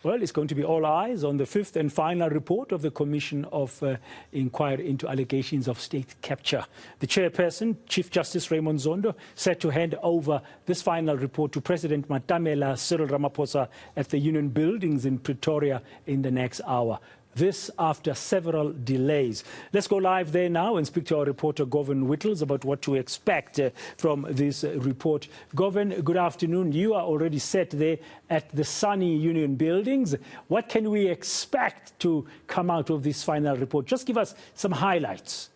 Well, it's going to be all eyes on the fifth and final report of the Commission of Inquiry into allegations of state capture. The chairperson, Chief Justice Raymond Zondo, set to hand over this final report to President Matamela Cyril Ramaphosa at the Union Buildings in Pretoria in the next hour. This after several delays. Let's go live there now and speak to our reporter Govan Whittles about what to expect from this report. Govan, good afternoon. You are already set there at the sunny Union Buildings. What can we expect to come out of this final report? Just give us some highlights.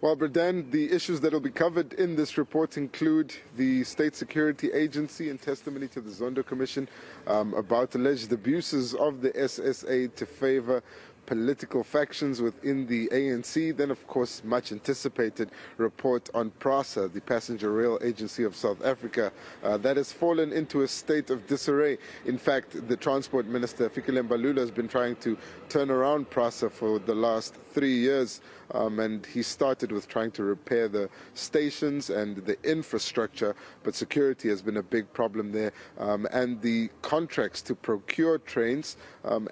Well, Bradan, the issues that will be covered in this report include the State Security Agency and testimony to the Zondo Commission about alleged abuses of the SSA to favor political factions within the ANC. Then, of course, much anticipated report on PRASA, the Passenger Rail Agency of South Africa, that has fallen into a state of disarray. In fact, the Transport Minister, Fikile Mbalula, has been trying to turn around PRASA for the last 3 years. And he started with trying to repair the stations and the infrastructure, but security has been a big problem there. And the contracts to procure trains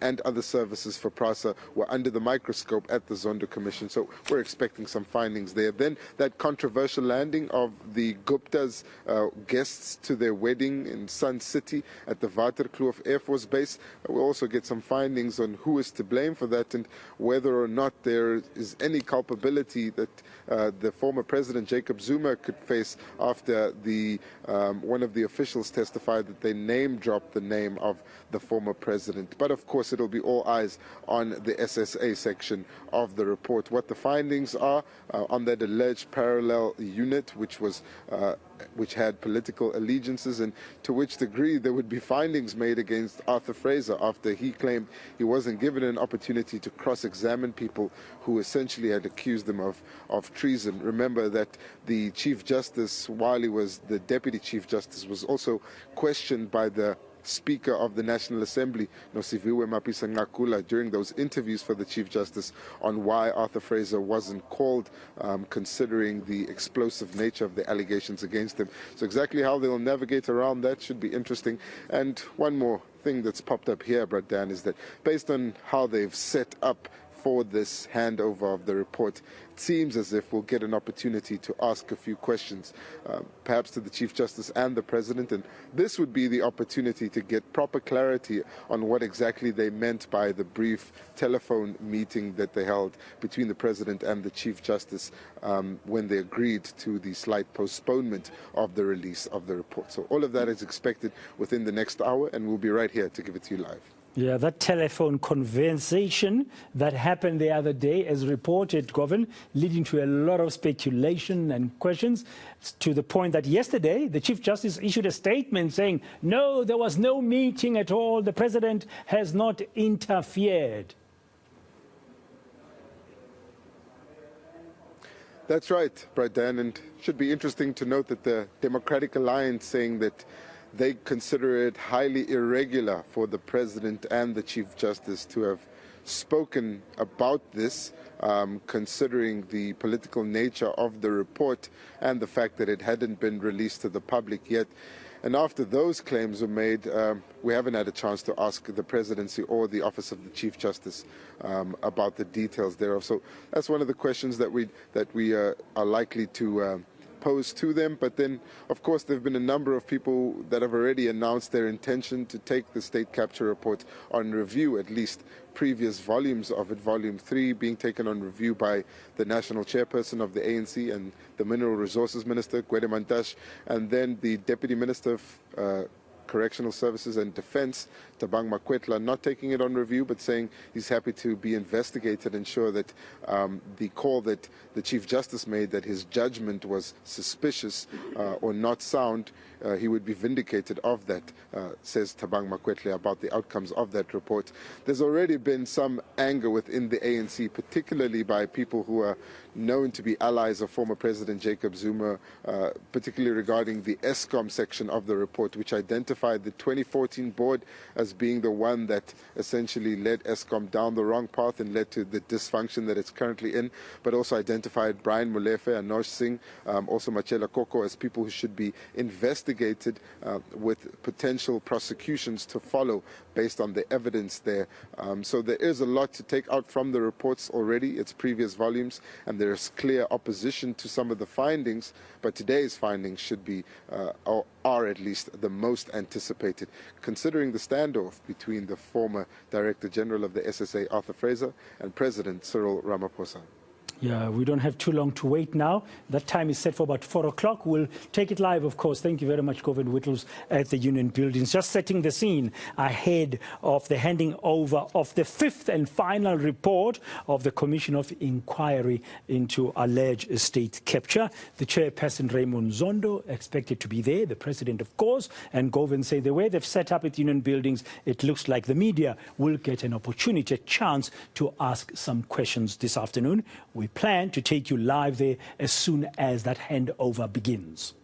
and other services for PRASA were under the microscope at the Zondo Commission. So we're expecting some findings there. Then that controversial landing of the Gupta's guests to their wedding in Sun City at the Waterkloof Air Force Base. We'll also get some findings on who is to blame for that and whether or not there is any culpability that the former President Jacob Zuma could face after one of the officials testified that they name-dropped the name of the former president. But of course, it'll be all eyes on the SSA section of the report. What the findings are on that alleged parallel unit, which had political allegiances, and to which degree there would be findings made against Arthur Fraser after he claimed he wasn't given an opportunity to cross-examine people who essentially had accused him of treason. Remember that the Chief Justice, while he was the Deputy Chief Justice, was also questioned by the Speaker of the National Assembly, Nosiviwe Mapisa-Nqakula, during those interviews for the Chief Justice on why Arthur Fraser wasn't called, considering the explosive nature of the allegations against him. So exactly how they'll navigate around that should be interesting. And one more thing that's popped up here, Bradan, is that based on how they've set up for this handover of the report, it seems as if we'll get an opportunity to ask a few questions, perhaps to the Chief Justice and the President, and this would be the opportunity to get proper clarity on what exactly they meant by the brief telephone meeting that they held between the President and the Chief Justice when they agreed to the slight postponement of the release of the report. So all of that is expected within the next hour, and we'll be right here to give it to you live. Yeah, that telephone conversation that happened the other day, as reported, Govan, leading to a lot of speculation and questions, to the point that yesterday the Chief Justice issued a statement saying, no, there was no meeting at all, the President has not interfered. That's right, Bradan, and it should be interesting to note that the Democratic Alliance saying that they consider it highly irregular for the President and the Chief Justice to have spoken about this, considering the political nature of the report and the fact that it hadn't been released to the public yet. And after those claims were made, we haven't had a chance to ask the Presidency or the Office of the Chief Justice about the details thereof. So that's one of the questions that we are likely to posed to them. But then, of course, there have been a number of people that have already announced their intention to take the state capture report on review, at least previous volumes of it, volume 3 being taken on review by the national chairperson of the ANC and the Mineral Resources Minister, Gwede Mantashe, and then the Deputy Minister of Correctional Services and Defense, Thabang Makwetla, not taking it on review, but saying he's happy to be investigated and ensure that the call that the Chief Justice made, that his judgment was suspicious or not sound, he would be vindicated of that, says Thabang Makwetla about the outcomes of that report. There's already been some anger within the ANC, particularly by people who are known to be allies of former President Jacob Zuma, particularly regarding the ESCOM section of the report, which identified identified the 2014 board as being the one that essentially led Eskom down the wrong path and led to the dysfunction that it's currently in, but also identified Brian Molefe and Anosh Singh, also Machela Koko, as people who should be investigated with potential prosecutions to follow based on the evidence there. So there is a lot to take out from the reports already, its previous volumes, and there is clear opposition to some of the findings, but today's findings should be, or are at least, the most anticipated, considering the standoff between the former Director General of the SSA, Arthur Fraser, and President Cyril Ramaphosa. Yeah, we don't have too long to wait now. That time is set for about 4 o'clock. We'll take it live, of course. Thank you very much, Govan Whittles, at the Union Buildings. Just setting the scene ahead of the handing over of the 5th and final report of the Commission of Inquiry into alleged state capture. The chairperson, Raymond Zondo, expected to be there, the president, of course, and Govan say the way they've set up at Union Buildings, it looks like the media will get an opportunity, a chance to ask some questions this afternoon. We plan to take you live there as soon as that handover begins.